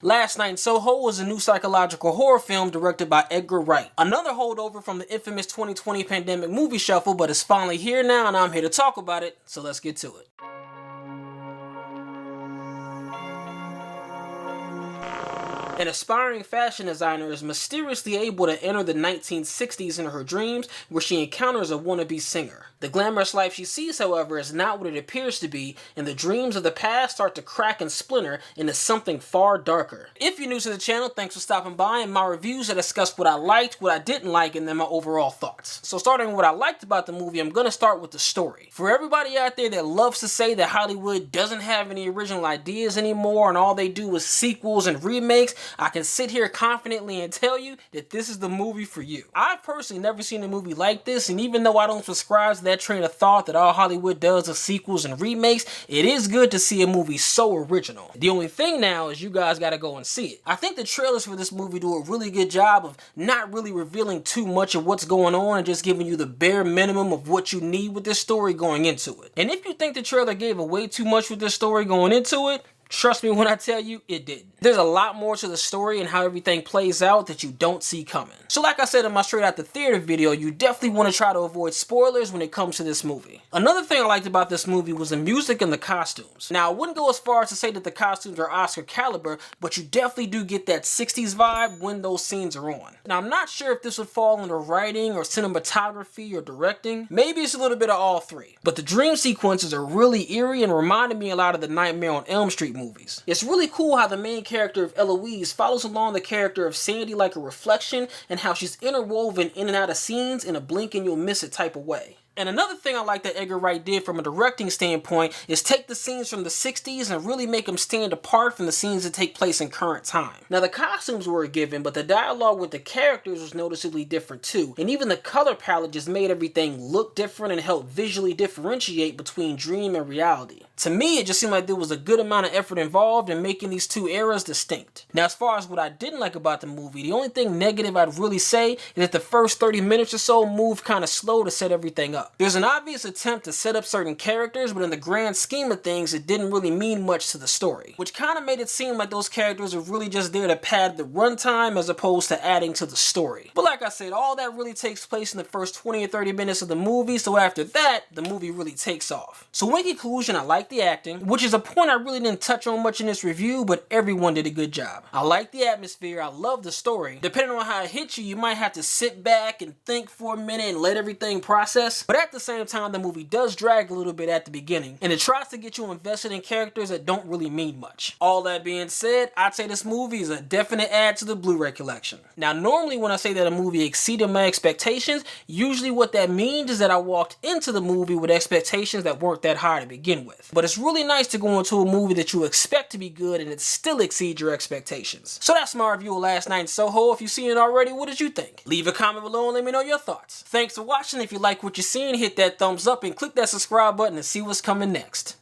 Last Night in Soho was a new psychological horror film directed by Edgar Wright. Another holdover from the infamous 2020 pandemic movie shuffle, but it's finally here now and I'm here to talk about it, so let's get to it. An aspiring fashion designer is mysteriously able to enter the 1960s in her dreams, where she encounters a wannabe singer. The glamorous life she sees, however, is not what it appears to be, and the dreams of the past start to crack and splinter into something far darker. If you're new to the channel, thanks for stopping by. In my reviews, I discuss what I liked, what I didn't like, and then my overall thoughts. So starting with what I liked about the movie, I'm gonna start with the story. For everybody out there that loves to say that Hollywood doesn't have any original ideas anymore and all they do is sequels and remakes, I can sit here confidently and tell you that this is the movie for you. I've personally never seen a movie like this, and even though I don't subscribe to that train of thought that all Hollywood does is sequels and remakes, it is good to see a movie so original. The only thing now is you guys gotta go and see it. I think the trailers for this movie do a really good job of not really revealing too much of what's going on and just giving you the bare minimum of what you need with this story going into it. And if you think the trailer gave away too much with this story going into it, trust me when I tell you, it didn't. There's a lot more to the story and how everything plays out that you don't see coming. So like I said in my straight out the theater video, you definitely want to try to avoid spoilers when it comes to this movie. Another thing I liked about this movie was the music and the costumes. Now I wouldn't go as far as to say that the costumes are Oscar caliber, but you definitely do get that 60s vibe when those scenes are on. Now I'm not sure if this would fall under writing or cinematography or directing. Maybe it's a little bit of all three. But the dream sequences are really eerie and reminded me a lot of the Nightmare on Elm Street movies. It's really cool how the main character of Eloise follows along the character of Sandy like a reflection, and how she's interwoven in and out of scenes in a blink and you'll miss it type of way. And another thing I like that Edgar Wright did from a directing standpoint is take the scenes from the 60s and really make them stand apart from the scenes that take place in current time. Now the costumes were a given, but the dialogue with the characters was noticeably different too. And even the color palette just made everything look different and helped visually differentiate between dream and reality. To me, it just seemed like there was a good amount of effort involved in making these two eras distinct. Now as far as what I didn't like about the movie, the only thing negative I'd really say is that the first 30 minutes or so moved kind of slow to set everything up. There's an obvious attempt to set up certain characters, but in the grand scheme of things, it didn't really mean much to the story, which kind of made it seem like those characters were really just there to pad the runtime as opposed to adding to the story. But like I said, all that really takes place in the first 20 or 30 minutes of the movie, so after that, the movie really takes off. So in conclusion, I like the acting, which is a point I really didn't touch on much in this review, but everyone did a good job. I like the atmosphere, I love the story. Depending on how it hits you, you might have to sit back and think for a minute and let everything process, but at the same time, the movie does drag a little bit at the beginning, and it tries to get you invested in characters that don't really mean much. All that being said, I'd say this movie is a definite add to the Blu-ray collection. Now, normally when I say that a movie exceeded my expectations, usually what that means is that I walked into the movie with expectations that weren't that high to begin with. But it's really nice to go into a movie that you expect to be good and it still exceeds your expectations. So that's my review of Last Night in Soho. If you've seen it already, what did you think? Leave a comment below and let me know your thoughts. Thanks for watching. If you like what you're seeing, hit that thumbs up and click that subscribe button to see what's coming next.